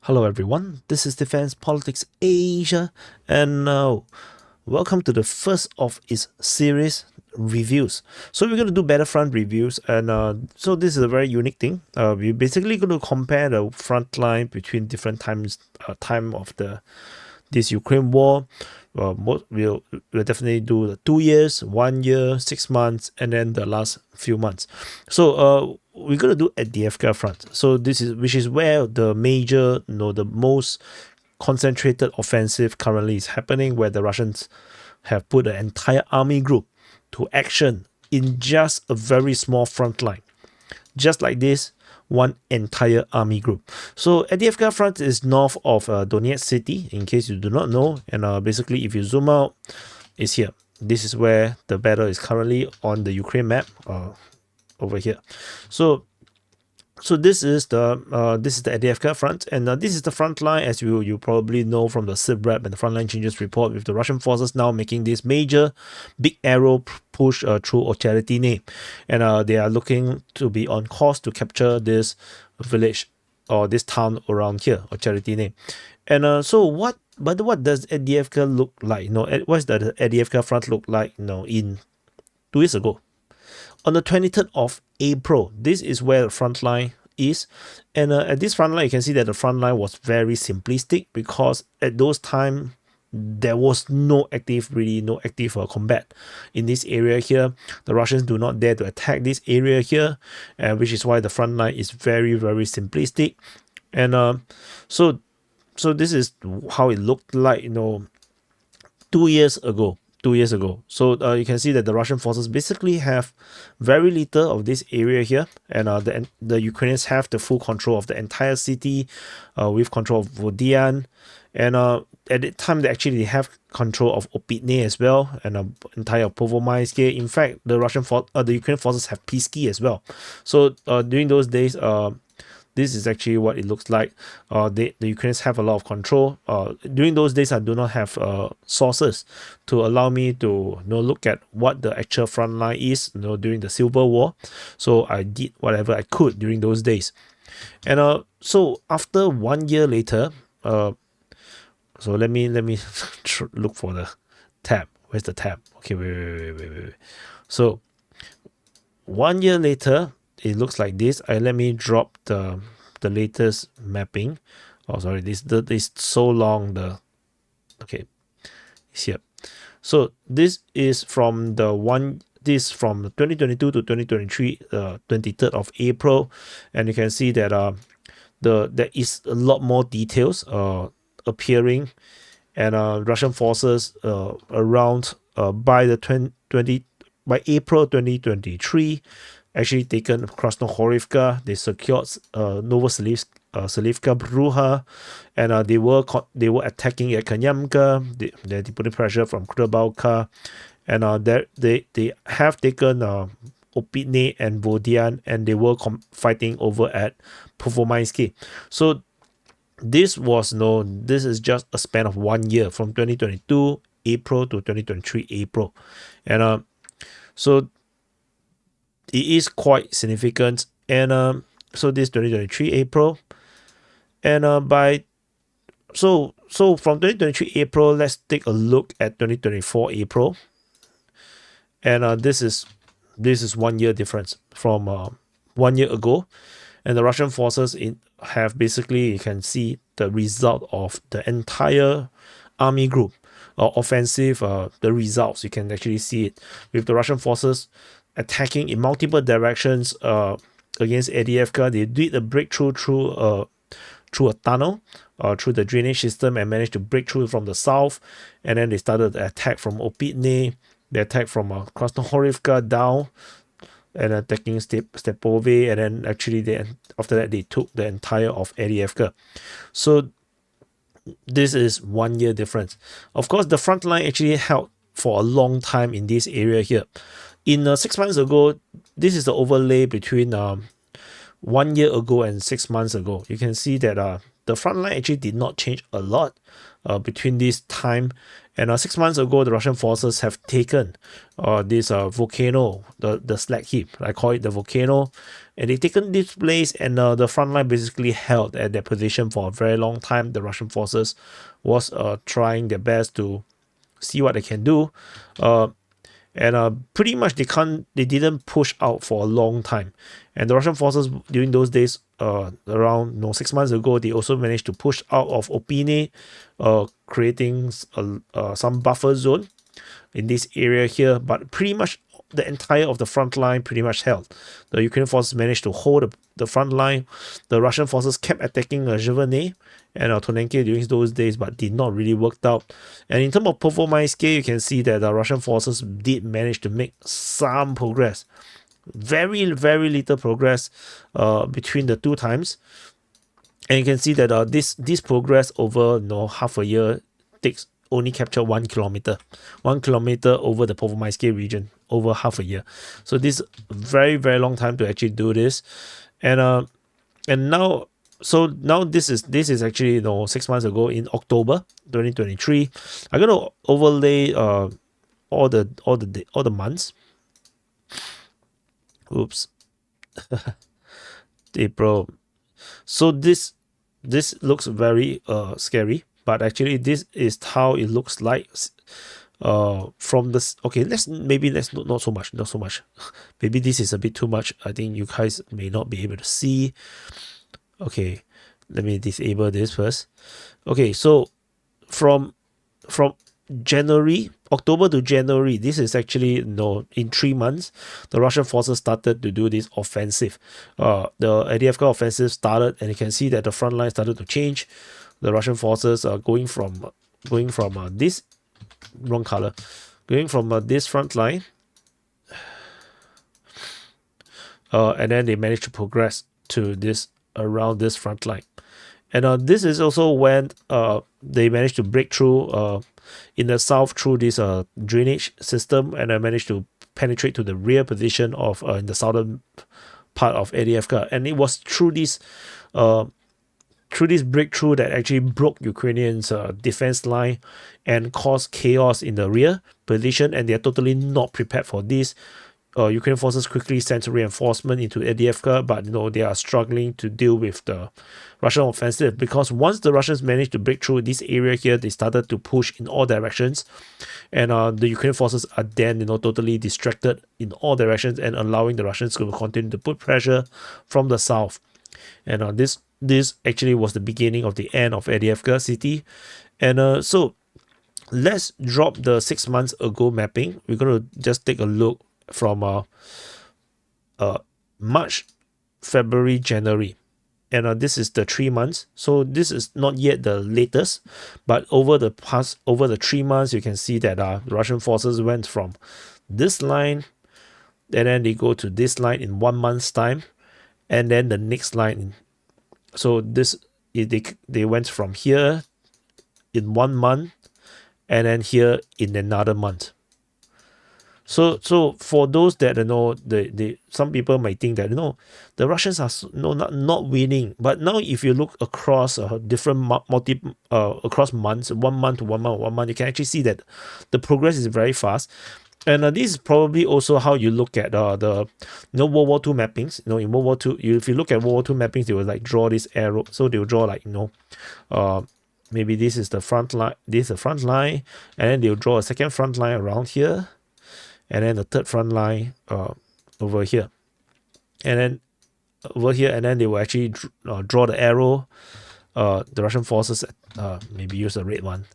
Hello everyone, this is Defense Politics Asia, and welcome to the first of its series reviews. So we're going to do Battlefront reviews, and so this is a very unique thing. We're basically going to compare the front line between different times, time of this Ukraine war. We'll definitely do the 2 years, 1 year, 6 months, and then the last few months. So we're gonna do at the AVDIIVKA front. So which is where the major, the most concentrated offensive currently is happening, where the Russians have put an entire army group to action in just a very small front line. Just like this, one entire army group. So AVDIIVKA front is north of Donetsk city, in case you do not know. And basically, if you zoom out, it's here. This is where the battle is currently on the Ukraine map, over here. So this is the AVDIIVKA front, and this is the front line, as you probably know from the SIPREP and the Frontline Changes report, with the Russian forces now making this major big arrow push through Ocheretine, and they are looking to be on course to capture this village or this town around here, Ocheretine. And so what does AVDIIVKA look like? What's the AVDIIVKA front look like? In 2 years ago. On the 23rd of April, this is where the front line is. And at this front line, you can see that the front line was very simplistic, because at those times, there was no active combat in this area here. The Russians do not dare to attack this area here, which is why the front line is very, very simplistic. And so this is how it looked like, 2 years ago. 2 years ago. So you can see that the Russian forces basically have very little of this area here, and the Ukrainians have the full control of the entire city, with control of Vodian, and at the time they have control of Opitne as well, and entire Povomaisky. In fact, the Ukrainian forces have Pisky as well. So during those days, this is actually what it looks like. The Ukrainians have a lot of control. During those days, I do not have sources to allow me to look at what the actual front line is during the Civil War. So I did whatever I could during those days. And so after 1 year later, so let me look for the tab. Where's the tab? Okay, wait. So 1 year later, it looks like this. Let me drop the latest mapping. Oh, sorry, this is so long. Okay, it's here. So this is from 2022 to 2023, 23rd of April, and you can see that there is a lot more details appearing, and Russian forces around by April 2023. Actually taken Krasnohorivka. They secured Novoselivka Bruha, and they were attacking at Kanyamka. They putting pressure from Krubalka, and they have taken Opitne and Vodian, and they were fighting over at Povomaisky. So this is just a span of 1 year, from 2022 April to 2023 April, and so it is quite significant. And so this 2023 April, and so from 2023 April, let's take a look at 2024 April, and this is 1 year difference from 1 year ago. And the Russian forces have basically, you can see the result of the entire army group offensive. The results, you can actually see it with the Russian forces attacking in multiple directions against AVDIIVKA. They did a breakthrough through a tunnel, through the drainage system, and managed to break through from the south. And then they started the attack from Opitne. They attacked from Krasnohorivka down, and attacking Stepove. And then actually after that they took the entire of AVDIIVKA. So this is 1 year difference. Of course, the front line actually held for a long time in this area here. In 6 months ago, this is the overlay between 1 year ago and 6 months ago. You can see that the front line actually did not change a lot between this time, And 6 months ago, the Russian forces have taken this volcano, the slag heap. I call it the volcano. And they've taken this place, and the front line basically held at their position for a very long time. The Russian forces was trying their best to see what they can do. And pretty much they didn't push out for a long time. And the Russian forces during those days, around 6 months ago, they also managed to push out of Opine, creating some buffer zone in this area here. But pretty much the entire of the front line pretty much held. The Ukrainian forces managed to hold the front line. The Russian forces kept attacking Giverny and Tonenki during those days, but did not really work out. And in terms of Performance, you can see that the Russian forces did manage to make some progress. Very, very little progress between the two times. And you can see that this progress over half a year takes only capture 1 kilometer. 1 kilometer over the Performance region over half a year. So this is a very, very long time to actually do this. And now this is actually 6 months ago in October 2023. I'm gonna overlay all the months. Oops. April. So this looks very scary, but actually this is how it looks like from this. Okay, let's not so much. Maybe this is a bit too much. I think you guys may not be able to see. Okay, let me disable this first. Okay, so from October to January, this is actually in 3 months, the Russian forces started to do this offensive. The AVDIIVKA offensive started, and you can see that the front line started to change. The Russian forces are going from this wrong color, going from this front line, and then they managed to progress to this around this front line. And this is also when they managed to break through in the south through this drainage system, and I managed to penetrate to the rear position of in the southern part of AVDIIVKA. And it was through this breakthrough that actually broke Ukrainians' defense line and caused chaos in the rear position, and they are totally not prepared for this. Ukrainian forces quickly sent reinforcement into AVDIIVKA, but they are struggling to deal with the Russian offensive, because once the Russians managed to break through this area here, they started to push in all directions, and the Ukrainian forces are then totally distracted in all directions, and allowing the Russians to continue to put pressure from the south. And this actually was the beginning of the end of AVDIIVKA city. And so let's drop the 6 months ago mapping. We're going to just take a look from March, February, January, and this is the 3 months. So this is not yet the latest, but over the 3 months, you can see that the Russian forces went from this line, and then they go to this line in 1 month's time, and then the next line. So they went from here in 1 month, and then here in another month. So for those that some people might think that the Russians are not winning, but now if you look across different across months, 1 month to 1 month, you can actually see that the progress is very fast. And this is probably also how you look at the World War II mappings. In World War II, if you look at World War II mappings, they will like draw this arrow. So they will draw like maybe this is the front line, this is the front line, and then they will draw a second front line around here, and then the third front line over here, and then over here, and then they will actually draw the arrow. The Russian forces maybe use a red one.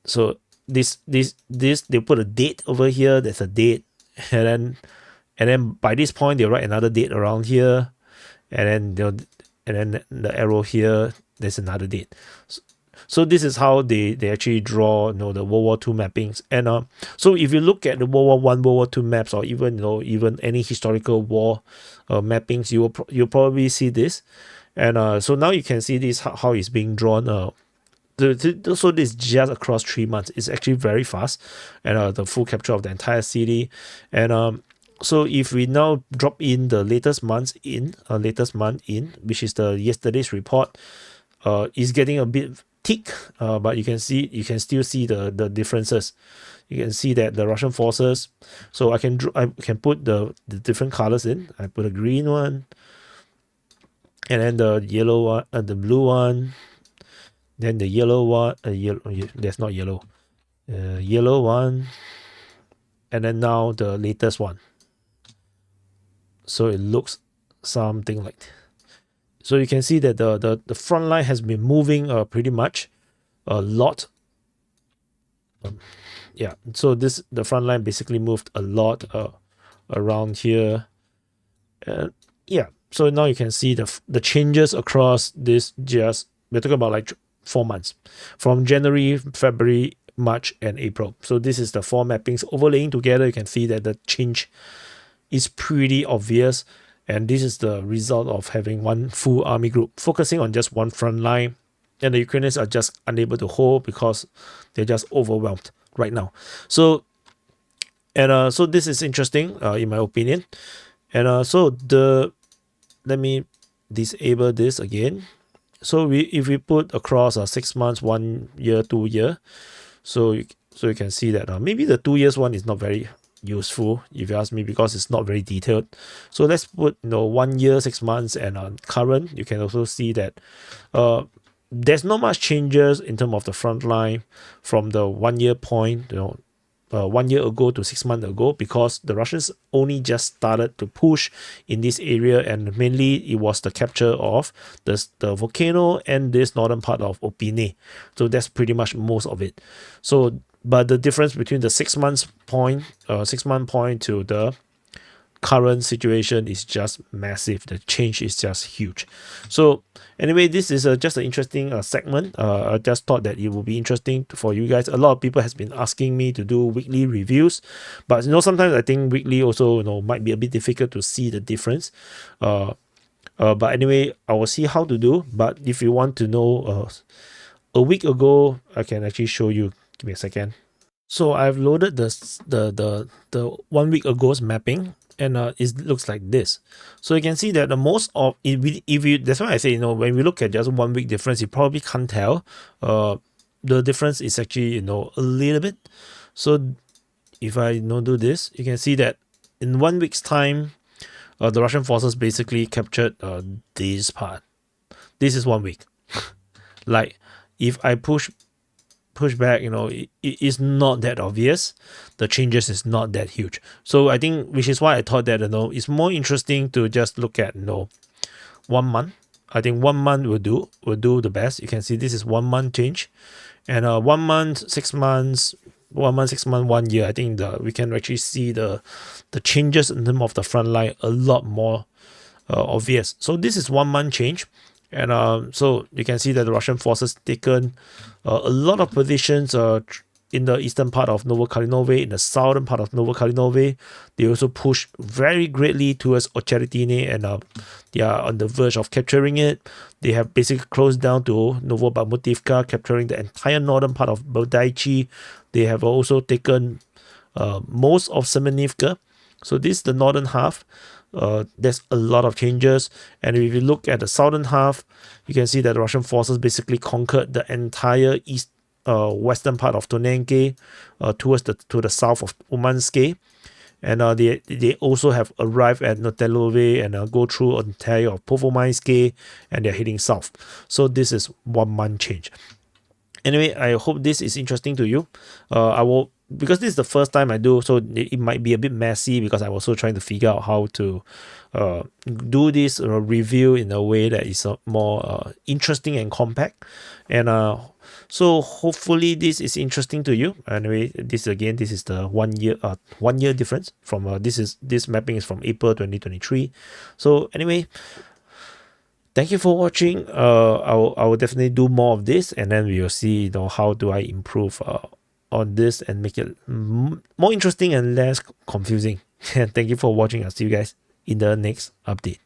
So this they put a date over here. There's a date, and then by this point they write another date around here, and then the arrow here. There's another date. So this is how they actually draw the World War II mappings. And so if you look at the World War I, World War II maps, or even any historical war mappings, you'll probably see this. And so now you can see this how it's being drawn. So this is just across 3 months. It's actually very fast, and the full capture of the entire city. And so if we now drop in the latest month in, which is the yesterday's report, is getting a bit tick, but you can still see the differences. You can see that the Russian forces. So I can put the different colors in. I put a green one, and then the yellow one, the blue one, then the yellow one. That's not yellow. Yellow one, and then now the latest one. So it looks something like. So you can see that the front line has been moving pretty much a lot. Yeah, so the front line basically moved a lot around here. And yeah, so now you can see the changes across this. Just we're talking about like 4 months, from January, February, March, and April. So this is the 4 mappings overlaying together. You can see that the change is pretty obvious. And this is the result of having one full army group focusing on just one front line. And the Ukrainians are just unable to hold because they're just overwhelmed right now. So, and so this is interesting in my opinion. And let me disable this again. So if we put across 6 months, 1 year, 2 year, so you can see that maybe the 2 years one is not very useful if you ask me, because it's not very detailed. So let's put 1 year, 6 months, and current. You can also see that there's not much changes in terms of the front line from the 1 year point, 1 year ago to 6 months ago, because the Russians only just started to push in this area, and mainly it was the capture of the volcano and this northern part of Opine. So that's pretty much most of it. So but the difference between the 6 month point to the current situation is just massive. The change is just huge. So anyway, this is just an interesting segment. I just thought that it would be interesting for you guys. A lot of people has been asking me to do weekly reviews, but sometimes I think weekly also might be a bit difficult to see the difference. But anyway, I will see how to do. But if you want to know, a week ago, I can actually show you. Give me a second. So I've loaded the 1 week ago's mapping, and it looks like this. So you can see that the most of if you that's why I say when we look at just 1 week difference, you probably can't tell. The difference is actually a little bit. So if I do this, you can see that in 1 week's time, the Russian forces basically captured this part. This is 1 week. Like if I push back, it is not that obvious. The changes is not that huge. So I think, which is why I thought that it's more interesting to just look at 1 month. I think 1 month will do the best. You can see this is 1 month change, and 1 month, 6 months, 1 month, 6 months, 1 year. I think we can actually see the changes in terms of the front line a lot more obvious. So this is 1 month change. And so you can see that the Russian forces taken a lot of positions in the eastern part of Novokalinove, in the southern part of Novokalinove. They also push very greatly towards Ocheretine, and they are on the verge of capturing it. They have basically closed down to Novobahmutivka, capturing the entire northern part of AVDIIVKA. They have also taken most of Semenivka. So this is the northern half. There's a lot of changes, and if you look at the southern half, you can see that the Russian forces basically conquered the entire western part of Tonenke, to the south of Umanske, and they also have arrived at Notelove and go through entire of Povomainske, and they're heading south. So this is 1 month change. Anyway, I hope this is interesting to you. I will, because this is the first time I do, so it might be a bit messy, because I'm also trying to figure out how to do this review in a way that is more interesting and compact. And so hopefully this is interesting to you. Anyway, this is the 1 year difference from this mapping is from April 2023. So anyway, thank you for watching. I will definitely do more of this, and then we will see how do I improve on this and make it more interesting and less confusing. Thank you for watching. I'll see you guys in the next update.